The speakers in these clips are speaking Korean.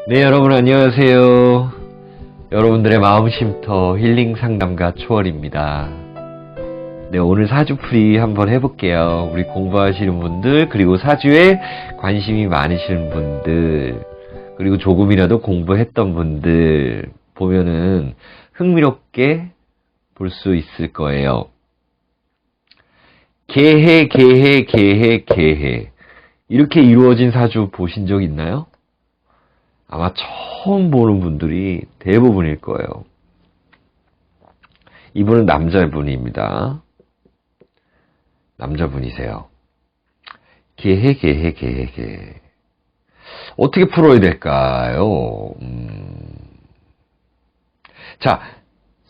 네, 여러분 안녕하세요. 여러분들의 마음 쉼터 힐링 상담가 초월입니다. 네, 오늘 사주풀이 한번 해볼게요. 우리 공부하시는 분들, 그리고 사주에 관심이 많으신 분들, 그리고 조금이라도 공부했던 분들 보면은 흥미롭게 볼 수 있을 거예요. 개해, 개해, 개해, 개해. 이렇게 이루어진 사주 보신 적 있나요? 아마 처음 보는 분들이 대부분일 거예요. 이분은 남자분입니다. 남자분이세요. 개해, 개해, 개해, 개해. 어떻게 풀어야 될까요? 자,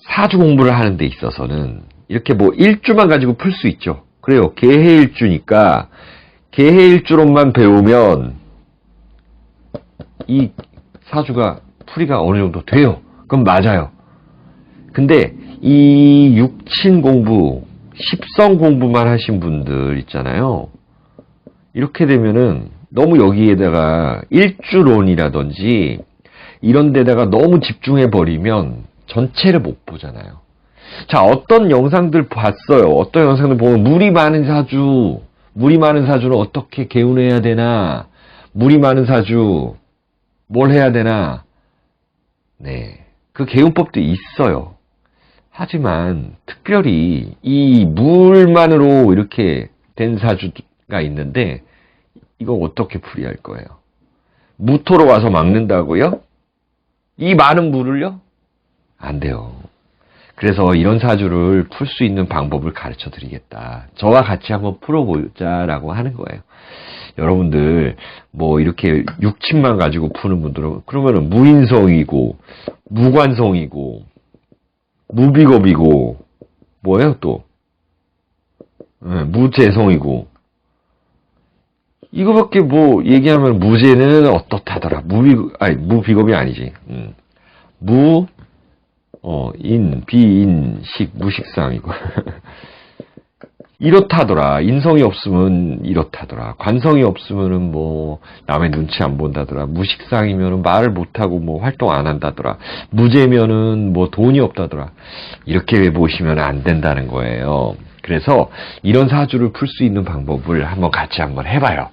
사주 공부를 하는 데 있어서는 이렇게 뭐 일주만 가지고 풀 수 있죠. 그래요. 개해일주니까 개해일주로만 배우면 이 사주가 풀이가 어느 정도 돼요. 그럼 맞아요. 근데 이 육친 공부, 십성 공부만 하신 분들 있잖아요. 이렇게 되면은 너무 여기에다가 일주론이라든지 이런 데다가 너무 집중해 버리면 전체를 못 보잖아요. 자, 어떤 영상들 봤어요. 어떤 영상들 보면 물이 많은 사주는 어떻게 개운해야 되나? 물이 많은 사주 뭘 해야 되나? 네. 그 개운법도 있어요. 하지만 특별히 이 물만으로 이렇게 된 사주가 있는데 이거 어떻게 풀이할 거예요? 무토로 와서 막는다고요? 이 많은 물을요? 안 돼요. 그래서 이런 사주를 풀 수 있는 방법을 가르쳐 드리겠다. 저와 같이 한번 풀어보자라고 하는 거예요. 여러분들 뭐 이렇게 육친만 가지고 푸는 분들은 그러면은 무인성이고 무관성이고 무비겁이고 뭐예요 또? 네, 무재성이고 이거밖에 뭐 얘기하면 무재는 어떻다더라. 무비겁이 아니지. 비인식, 무식상이고. 이렇다더라. 인성이 없으면 이렇다더라. 관성이 없으면은 뭐, 남의 눈치 안 본다더라. 무식상이면은 말을 못하고 뭐 활동 안 한다더라. 무재면은 뭐 돈이 없다더라. 이렇게 보시면 안 된다는 거예요. 그래서 이런 사주를 풀 수 있는 방법을 같이 한번 해봐요.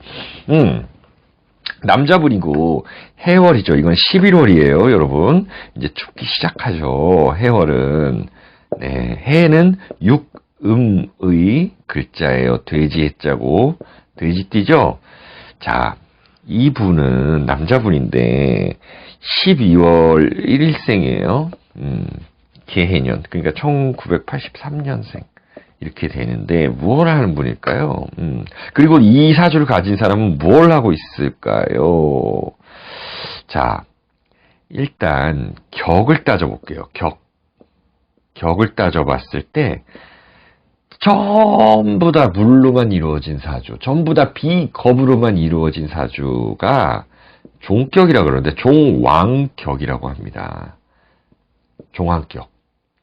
남자분이고 해월이죠. 이건 11월이에요, 여러분. 이제 춥기 시작하죠. 해월은. 네, 해는 육음의 글자예요. 돼지 해자고 돼지띠죠. 자, 이분은 남자분인데 12월 1일생이에요. 개해년. 그러니까 1983년생. 이렇게 되는데 무엇을 하는 분일까요? 그리고 이 사주를 가진 사람은 뭘 하고 있을까요? 자, 일단 격을 따져볼게요. 격을 따져봤을 때 전부 다 물로만 이루어진 사주, 전부 다 비겁으로만 이루어진 사주가 종격이라고 그러는데 종왕격이라고 합니다. 종왕격.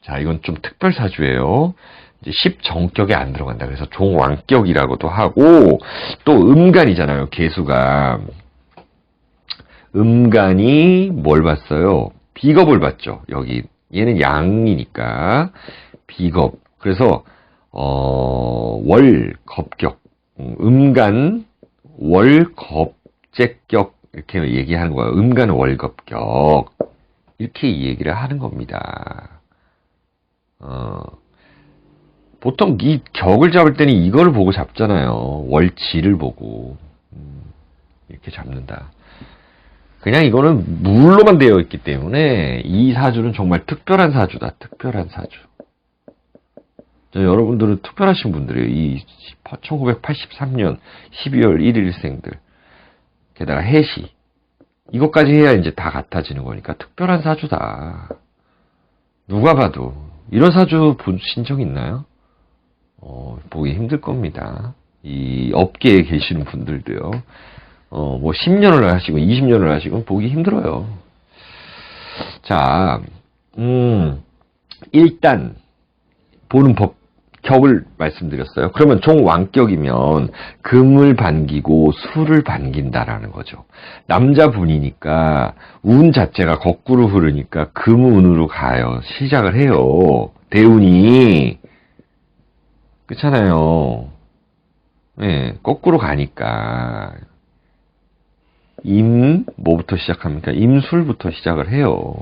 자, 이건 좀 특별 사주예요. 이제 10정격에 안 들어간다. 그래서 종왕격이라고도 하고, 또 음간이잖아요, 개수가. 음간이 뭘 봤어요? 비겁을 봤죠, 여기. 얘는 양이니까. 비겁. 그래서, 월겁격. 음간, 월겁제격. 이렇게 얘기하는 거예요. 음간, 월겁격. 이렇게 얘기를 하는 겁니다. 보통 이 격을 잡을 때는 이걸 보고 잡잖아요. 월지를 보고. 이렇게 잡는다. 그냥 이거는 물로만 되어 있기 때문에 이 사주는 정말 특별한 사주다. 특별한 사주. 여러분들은 특별하신 분들이에요. 이 1983년 12월 1일생들. 게다가 해시. 이것까지 해야 이제 다 같아지는 거니까 특별한 사주다. 누가 봐도 이런 사주 보신 적 있나요? 보기 힘들 겁니다. 이 업계에 계시는 분들도요. 뭐 10년을 하시고 20년을 하시고 보기 힘들어요. 자, 일단 보는 법 격을 말씀드렸어요. 그러면 종왕격이면 금을 반기고 수를 반긴다라는 거죠. 남자분이니까 운 자체가 거꾸로 흐르니까 금운으로 가요. 시작을 해요. 대운이. 그렇잖아요. 네, 거꾸로 가니까 뭐부터 시작합니까? 임술부터 시작을 해요.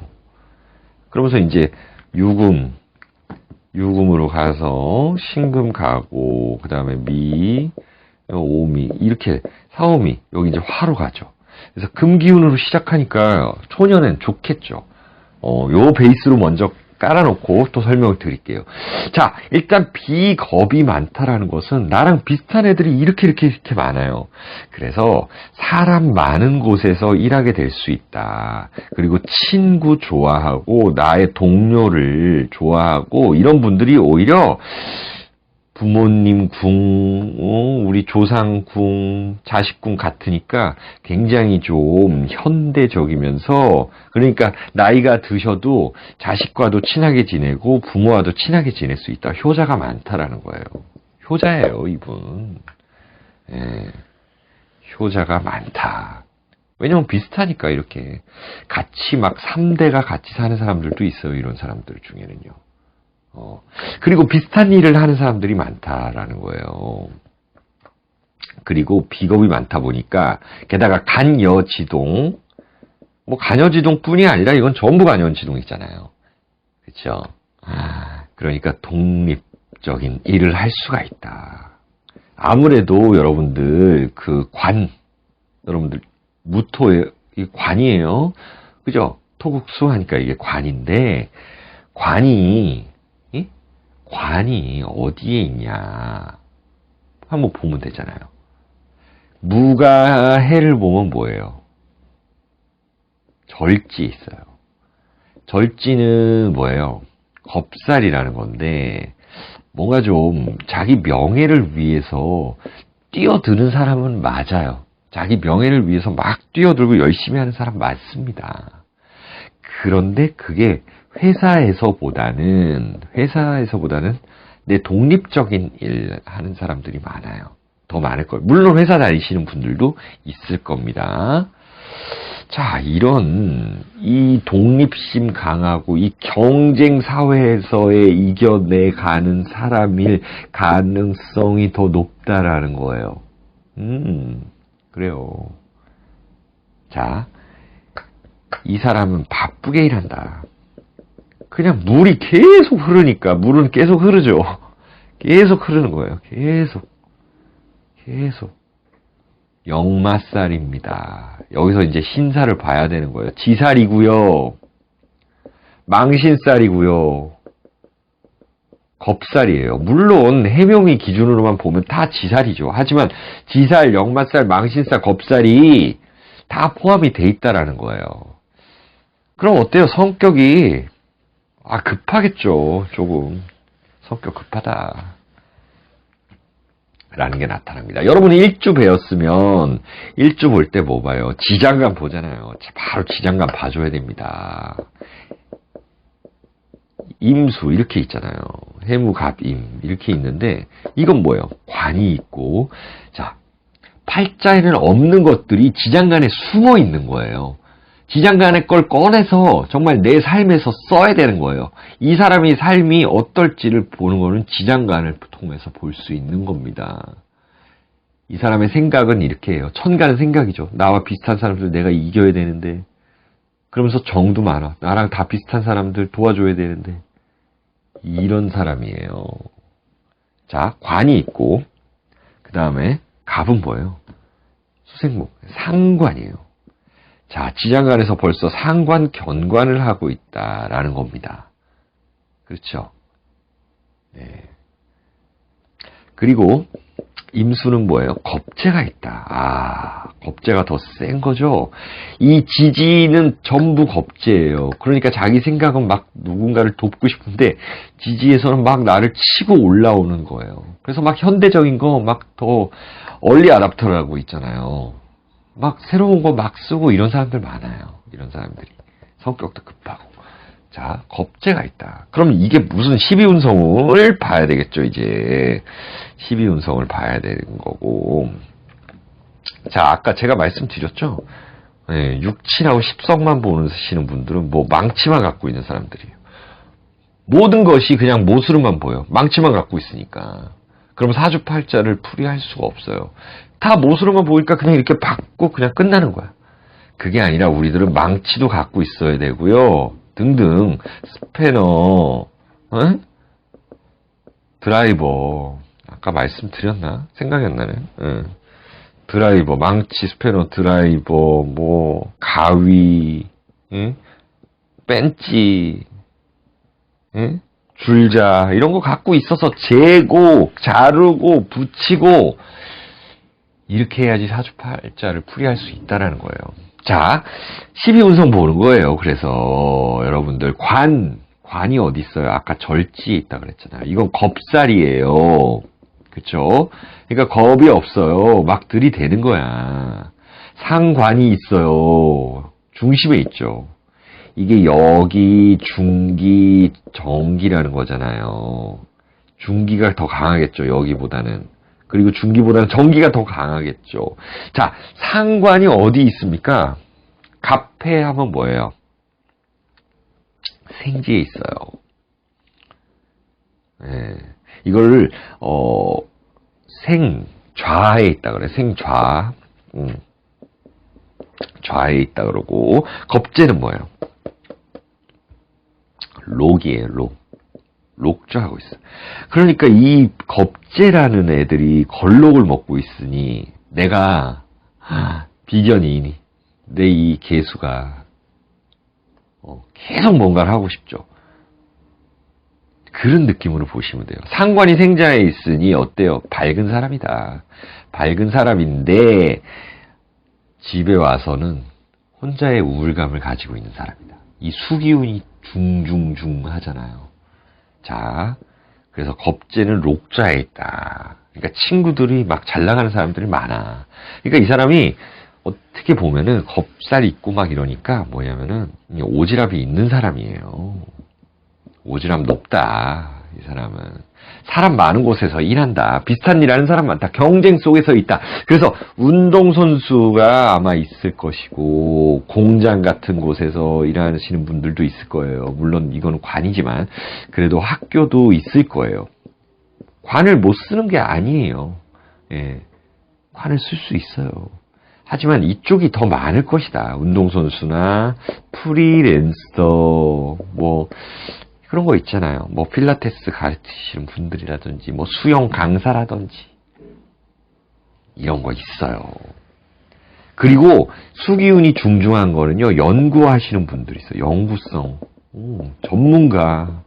그러면서 이제 유금으로 가서 신금 가고 그 다음에 오미 이렇게 사오미 여기 이제 화로 가죠. 그래서 금기운으로 시작하니까 초년엔 좋겠죠. 요 베이스로 먼저 깔아놓고 또 설명을 드릴게요. 자, 일단 비겁이 많다라는 것은 나랑 비슷한 애들이 이렇게 많아요. 그래서 사람 많은 곳에서 일하게 될 수 있다. 그리고 친구 좋아하고 나의 동료를 좋아하고 이런 분들이 오히려 부모님 궁, 우리 조상 궁, 자식 궁 같으니까 굉장히 좀 현대적이면서 그러니까 나이가 드셔도 자식과도 친하게 지내고 부모와도 친하게 지낼 수 있다. 효자가 많다라는 거예요. 효자예요, 이분. 예, 효자가 많다. 왜냐면 비슷하니까 이렇게 같이 막 3대가 같이 사는 사람들도 있어요. 이런 사람들 중에는요. 그리고 비슷한 일을 하는 사람들이 많다라는 거예요. 그리고 비겁이 많다 보니까 게다가 간여지동, 뭐 간여지동뿐이 아니라 이건 전부 간여지동이잖아요. 그렇죠? 그러니까 독립적인 일을 할 수가 있다. 아무래도 여러분들 여러분들 무토의 이 관이에요. 그죠? 토국수 하니까 이게 관인데 관이 어디에 있냐 한번 보면 되잖아요. 무가 해를 보면 뭐예요? 절지 있어요. 절지는 뭐예요? 겁살이라는 건데 뭔가 좀 자기 명예를 위해서 뛰어드는 사람은 맞아요. 자기 명예를 위해서 막 뛰어들고 열심히 하는 사람 맞습니다. 그런데 그게 회사에서보다는 내 독립적인 일 하는 사람들이 많아요. 더 많을 거예요. 물론 회사 다니시는 분들도 있을 겁니다. 자, 이 독립심 강하고 이 경쟁 사회에서의 이겨내가는 사람일 가능성이 더 높다라는 거예요. 그래요. 자, 이 사람은 바쁘게 일한다. 그냥 물이 계속 흐르니까 물은 계속 흐르죠. 계속 흐르는 거예요. 계속. 역마살입니다. 여기서 이제 신사를 봐야 되는 거예요. 지살이고요. 망신살이고요. 겁살이에요. 물론 해묘미 기준으로만 보면 다 지살이죠. 하지만 지살, 역마살, 망신살, 겁살이 다 포함이 돼 있다라는 거예요. 그럼 어때요? 성격이 급하겠죠. 조금 성격 급하다 라는 게 나타납니다. 여러분이 일주 배웠으면 일주 볼 때 뭐 봐요? 지장간 보잖아요. 바로 지장간 봐줘야 됩니다. 임수 이렇게 있잖아요. 해무갑임 이렇게 있는데 이건 뭐예요? 관이 있고 자 팔자에는 없는 것들이 지장간에 숨어 있는 거예요. 지장간의 걸 꺼내서 정말 내 삶에서 써야 되는 거예요. 이 사람의 삶이 어떨지를 보는 거는 지장간을 통해서 볼 수 있는 겁니다. 이 사람의 생각은 이렇게 해요. 천간은 생각이죠. 나와 비슷한 사람들 내가 이겨야 되는데 그러면서 정도 많아. 나랑 다 비슷한 사람들 도와줘야 되는데 이런 사람이에요. 자, 관이 있고 그 다음에 갑은 뭐예요? 수생목, 상관이에요. 자, 지장간에서 벌써 상관, 견관을 하고 있다라는 겁니다. 그렇죠? 네. 그리고 임수는 뭐예요? 겁재가 있다. 겁재가 더 센 거죠? 이 지지는 전부 겁재예요. 그러니까 자기 생각은 막 누군가를 돕고 싶은데 지지에서는 막 나를 치고 올라오는 거예요. 그래서 막 현대적인 거 막 더 얼리 아답터라고 있잖아요. 막 새로운 거 막 쓰고 이런 사람들 많아요. 이런 사람들이. 성격도 급하고. 자, 겁재가 있다. 그럼 이게 무슨 12운성을 봐야 되겠죠, 이제. 12운성을 봐야 되는 거고. 자, 아까 제가 말씀드렸죠? 네, 6친하고 10성만 보시는 분들은 뭐 망치만 갖고 있는 사람들이에요. 모든 것이 그냥 모스름만 보여. 망치만 갖고 있으니까. 그럼 사주팔자를 풀이할 수가 없어요. 다 모스름만 보니까 그냥 이렇게 받고 그냥 끝나는 거야. 그게 아니라 우리들은 망치도 갖고 있어야 되고요. 등등 스패너, 드라이버 아까 말씀드렸나? 생각이 안 나네. 드라이버, 망치, 스패너, 드라이버, 뭐 가위, 벤치, 줄자 이런 거 갖고 있어서 재고, 자르고, 붙이고 이렇게 해야지 사주팔자를 풀이할 수 있다라는 거예요. 자, 12운성 보는 거예요. 그래서 여러분들 관이 어디 있어요? 아까 절지에 있다 그랬잖아요. 이건 겁살이에요. 그쵸? 그러니까 겁이 없어요. 막 들이대는 거야. 상관이 있어요. 중심에 있죠. 이게 여기, 중기, 정기라는 거잖아요. 중기가 더 강하겠죠. 여기보다는. 그리고 중기보다는 정기가 더 강하겠죠. 자, 상관이 어디 있습니까? 갑해 하면 뭐예요? 생지에 있어요. 네. 이걸 생좌에 있다 그래. 생좌. 좌에 있다 그러고 겁재는 뭐예요? 록이에요. 록좌하고 있어. 그러니까 이 겁재라는 애들이 걸록을 먹고 있으니 내가 비견이니 내 이 개수가 계속 뭔가를 하고 싶죠. 그런 느낌으로 보시면 돼요. 상관이 생자에 있으니 어때요? 밝은 사람이다. 밝은 사람인데 집에 와서는 혼자의 우울감을 가지고 있는 사람이다. 이 수기운이 중중중 하잖아요. 자, 그래서 겁재는 록좌에 있다. 그러니까 친구들이 막 잘 나가는 사람들이 많아. 그러니까 이 사람이 어떻게 보면은 겁살 있고 막 이러니까 뭐냐면은 오지랖이 있는 사람이에요. 오지랖 높다. 이 사람은 사람 많은 곳에서 일한다. 비슷한 일 하는 사람 많다. 경쟁 속에서 있다. 그래서 운동선수가 아마 있을 것이고 공장 같은 곳에서 일하시는 분들도 있을 거예요. 물론 이거는 관이지만 그래도 학교도 있을 거예요. 관을 못 쓰는 게 아니에요. 예, 관을 쓸 수 있어요. 하지만 이쪽이 더 많을 것이다. 운동선수나 프리랜서 뭐 그런 거 있잖아요. 뭐 필라테스 가르치시는 분들이라든지 뭐 수영 강사라든지 이런 거 있어요. 그리고 수기운이 중중한 거는요. 연구하시는 분들이 있어요. 연구성. 전문가.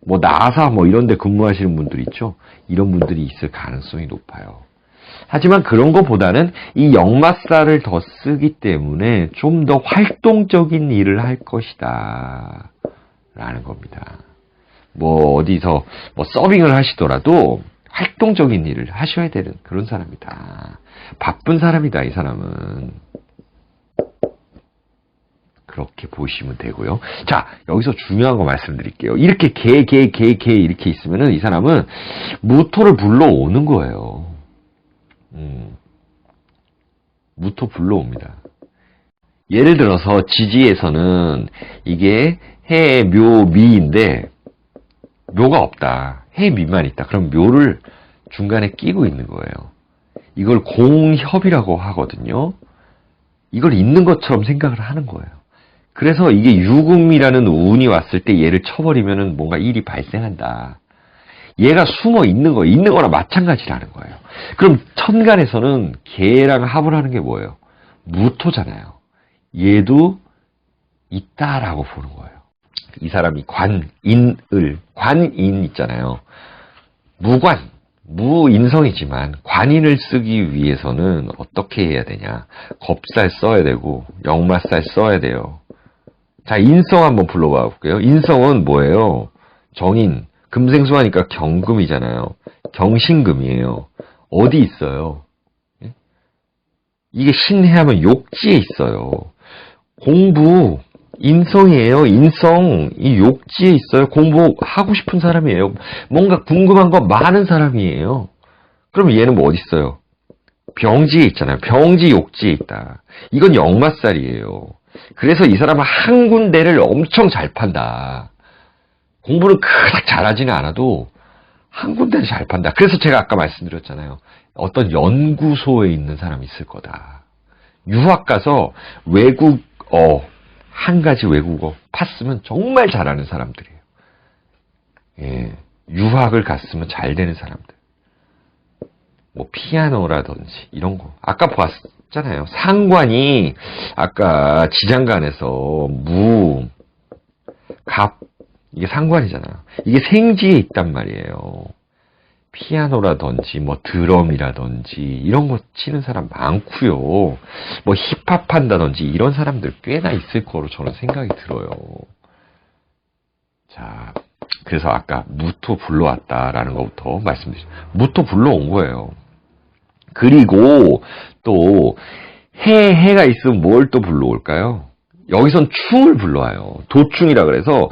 뭐 나사 뭐 이런 데 근무하시는 분들 있죠. 이런 분들이 있을 가능성이 높아요. 하지만 그런 것보다는 이 역마살을 더 쓰기 때문에 좀 더 활동적인 일을 할 것이다. 라는 겁니다. 뭐 어디서 뭐 서빙을 하시더라도 활동적인 일을 하셔야 되는 그런 사람이다. 바쁜 사람이다, 이 사람은. 그렇게 보시면 되고요. 자, 여기서 중요한 거 말씀드릴게요. 이렇게 개 이렇게 있으면은 이 사람은 무토를 불러오는 거예요. 무토 불러옵니다. 예를 들어서 지지에서는 이게 해, 묘, 미인데 묘가 없다. 해, 미만 있다. 그럼 묘를 중간에 끼고 있는 거예요. 이걸 공협이라고 하거든요. 이걸 있는 것처럼 생각을 하는 거예요. 그래서 이게 유금이라는 운이 왔을 때 얘를 쳐버리면은 뭔가 일이 발생한다. 얘가 숨어 있는 거, 있는 거나 마찬가지라는 거예요. 그럼 천간에서는 개랑 합을 하는 게 뭐예요? 무토잖아요. 얘도 있다라고 보는 거예요. 이 사람이 관인 있잖아요. 무관, 무인성이지만 관인을 쓰기 위해서는 어떻게 해야 되냐. 겁살 써야 되고 역마살 써야 돼요. 자, 인성 한번 불러봐 볼게요. 인성은 뭐예요? 정인, 금생수하니까 경금이잖아요. 경신금이에요. 어디 있어요? 이게 신해하면 욕지에 있어요. 공부, 인성이에요, 인성. 이 욕지에 있어요. 공부하고 싶은 사람이에요. 뭔가 궁금한 거 많은 사람이에요. 그럼 얘는 뭐 어디 있어요? 병지에 있잖아요. 병지 욕지에 있다. 이건 역마살이에요. 그래서 이 사람은 한 군데를 엄청 잘 판다. 공부를 그닥 잘하지는 않아도 한 군데를 잘 판다. 그래서 제가 아까 말씀드렸잖아요. 어떤 연구소에 있는 사람이 있을 거다. 유학 가서 한 가지 외국어 팠으면 정말 잘하는 사람들이에요. 예, 유학을 갔으면 잘 되는 사람들. 뭐 피아노라든지 이런 거. 아까 봤잖아요. 상관이 아까 지장간에서 이게 상관이잖아요. 이게 생지에 있단 말이에요. 피아노라든지 뭐 드럼이라든지 이런 거 치는 사람 많고요. 뭐 힙합 한다든지 이런 사람들 꽤나 있을 거로 저는 생각이 들어요. 자, 그래서 아까 무토 불러왔다라는 것부터 말씀드리죠. 무토 불러온 거예요. 그리고 또 해가 있으면 뭘 또 불러올까요? 여기선 충을 불러와요. 도충이라 그래서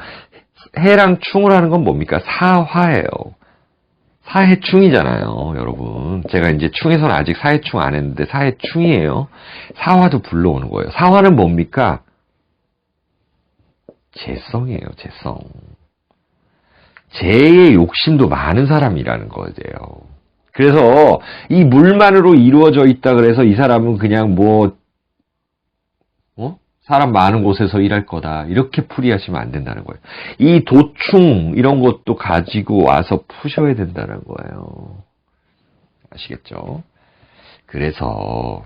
해랑 충을 하는 건 뭡니까? 사화예요. 사해충이잖아요, 여러분. 제가 이제 충에서는 아직 사해충 안 했는데 사해충이에요. 사화도 불러오는 거예요. 사화는 뭡니까? 재성이에요, 재성. 재의 욕심도 많은 사람이라는 거예요. 그래서 이 물만으로 이루어져 있다 그래서 이 사람은 그냥 사람 많은 곳에서 일할 거다. 이렇게 풀이하시면 안 된다는 거예요. 이 도충 이런 것도 가지고 와서 푸셔야 된다는 거예요. 아시겠죠? 그래서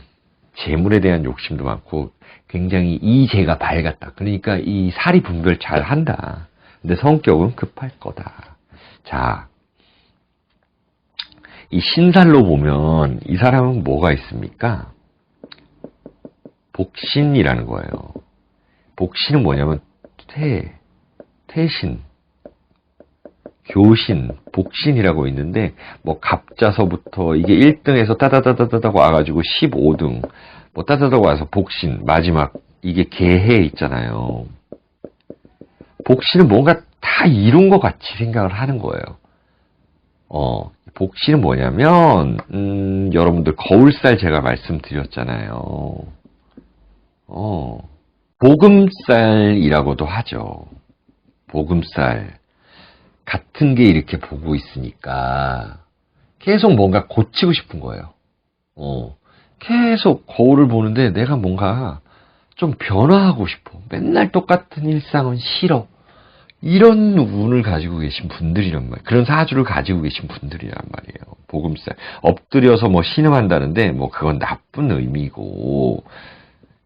재물에 대한 욕심도 많고 굉장히 이재가 밝았다. 그러니까 이 사리 분별 잘 한다. 근데 성격은 급할 거다. 자, 이 신살로 보면 이 사람은 뭐가 있습니까? 복신이라는 거예요. 복신은 뭐냐면 태신, 교신, 복신이라고 있는데 뭐 갑자서부터 이게 1등에서 따다다다다고 와가지고 15등 뭐 따다다고 와서 복신 마지막 이게 개해 있잖아요. 복신은 뭔가 다 이룬 것 같이 생각을 하는 거예요. 복신은 뭐냐면 여러분들 거울살 제가 말씀드렸잖아요. 보금살이라고도 하죠. 보금살. 같은 게 이렇게 보고 있으니까 계속 뭔가 고치고 싶은 거예요. 계속 거울을 보는데 내가 뭔가 좀 변화하고 싶어. 맨날 똑같은 일상은 싫어. 이런 운을 가지고 계신 분들이란 말이에요. 그런 사주를 가지고 계신 분들이란 말이에요. 보금살. 엎드려서 뭐 신음한다는데 뭐 그건 나쁜 의미고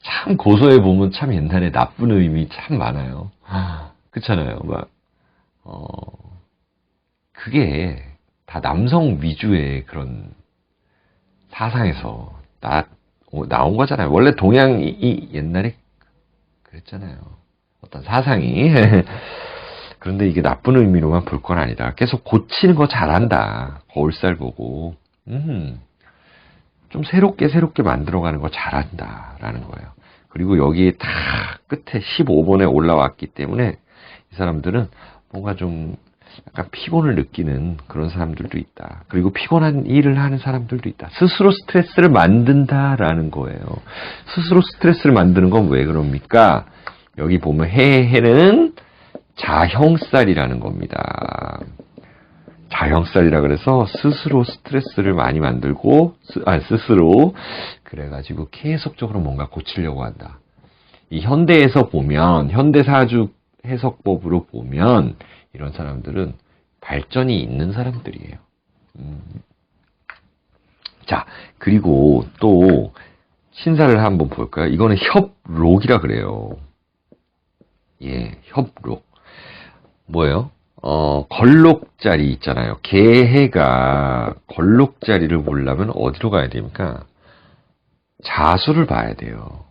참 고서에 보면 참 옛날에 나쁜 의미 참 많아요. 그렇잖아요. 그게 다 남성 위주의 그런 사상에서 나온 거잖아요. 원래 동양이 옛날에 그랬잖아요. 어떤 사상이. 그런데 이게 나쁜 의미로만 볼 건 아니다. 계속 고치는 거 잘한다. 거울살 보고. 좀 새롭게 만들어가는 거 잘한다라는 거예요. 그리고 여기에 다 끝에 15번에 올라왔기 때문에 이 사람들은 뭔가 좀 약간 피곤을 느끼는 그런 사람들도 있다. 그리고 피곤한 일을 하는 사람들도 있다. 스스로 스트레스를 만든다라는 거예요. 스스로 스트레스를 만드는 건 왜 그럽니까? 여기 보면 해는 자형살이라는 겁니다. 자형살이라 그래서 스스로 스트레스를 많이 만들고 스스로 그래가지고 계속적으로 뭔가 고치려고 한다. 이 현대에서 보면 현대사주 해석법으로 보면 이런 사람들은 발전이 있는 사람들이에요. 자, 그리고 또 신사를 한번 볼까요? 이거는 협록이라 그래요. 예, 협록. 뭐예요? 걸록자리 있잖아요. 개해가 걸록자리를 보려면 어디로 가야 됩니까? 자수를 봐야 돼요.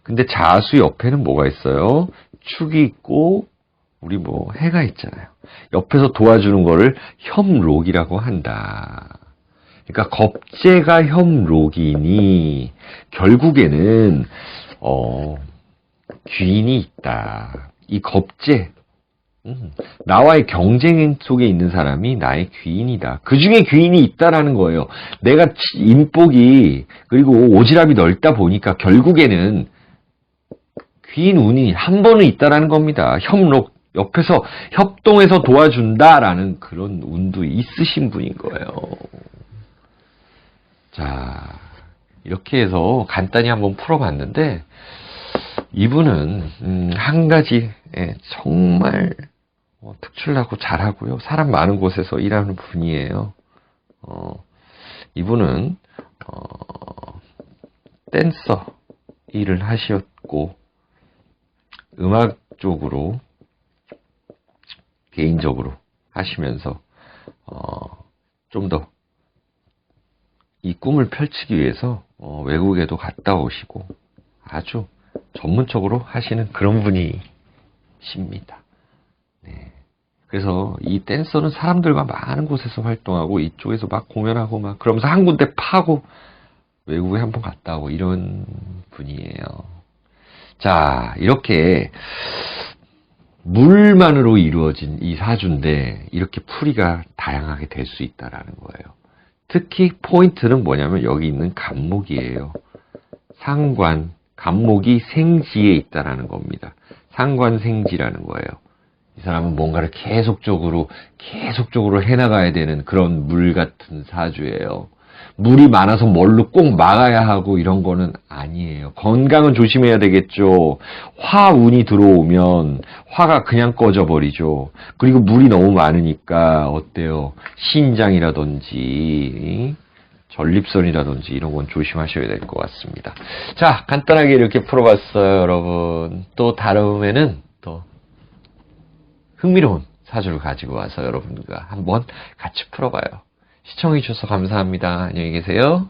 근데 자수 옆에는 뭐가 있어요? 축이 있고 우리 뭐 해가 있잖아요. 옆에서 도와주는 거를 협록이라고 한다. 그러니까 겁재가 협록이니 결국에는 귀인이 있다. 이 겁재. 나와의 경쟁 속에 있는 사람이 나의 귀인이다. 그 중에 귀인이 있다라는 거예요. 내가 인복이 그리고 오지랖이 넓다 보니까 결국에는 귀인 운이 한 번은 있다라는 겁니다. 협록, 옆에서 협동해서 도와준다라는 그런 운도 있으신 분인 거예요. 자, 이렇게 해서 간단히 한번 풀어봤는데 이분은 한 가지 정말 특출나고 잘하고요. 사람 많은 곳에서 일하는 분이에요. 이분은 댄서 일을 하셨고 음악 쪽으로 개인적으로 하시면서 좀 더 이 꿈을 펼치기 위해서 외국에도 갔다 오시고 아주 전문적으로 하시는 그런 분이십니다. 네. 그래서 이 댄서는 사람들과 많은 곳에서 활동하고 이쪽에서 막 공연하고 막 그러면서 한 군데 파고 외국에 한번 갔다 오고 이런 분이에요. 자, 이렇게 물만으로 이루어진 이 사주인데 이렇게 풀이가 다양하게 될 수 있다라는 거예요. 특히 포인트는 뭐냐면 여기 있는 간목이에요. 상관, 간목이 생지에 있다라는 겁니다. 상관생지라는 거예요. 이 사람은 뭔가를 계속적으로 해나가야 되는 그런 물 같은 사주예요. 물이 많아서 뭘로 꼭 막아야 하고 이런 거는 아니에요. 건강은 조심해야 되겠죠. 화운이 들어오면 화가 그냥 꺼져버리죠. 그리고 물이 너무 많으니까 어때요? 신장이라든지 전립선이라든지 이런 건 조심하셔야 될 것 같습니다. 자, 간단하게 이렇게 풀어봤어요, 여러분. 또 다음에는 또 흥미로운 사주를 가지고 와서 여러분과 한번 같이 풀어봐요. 시청해주셔서 감사합니다. 안녕히 계세요.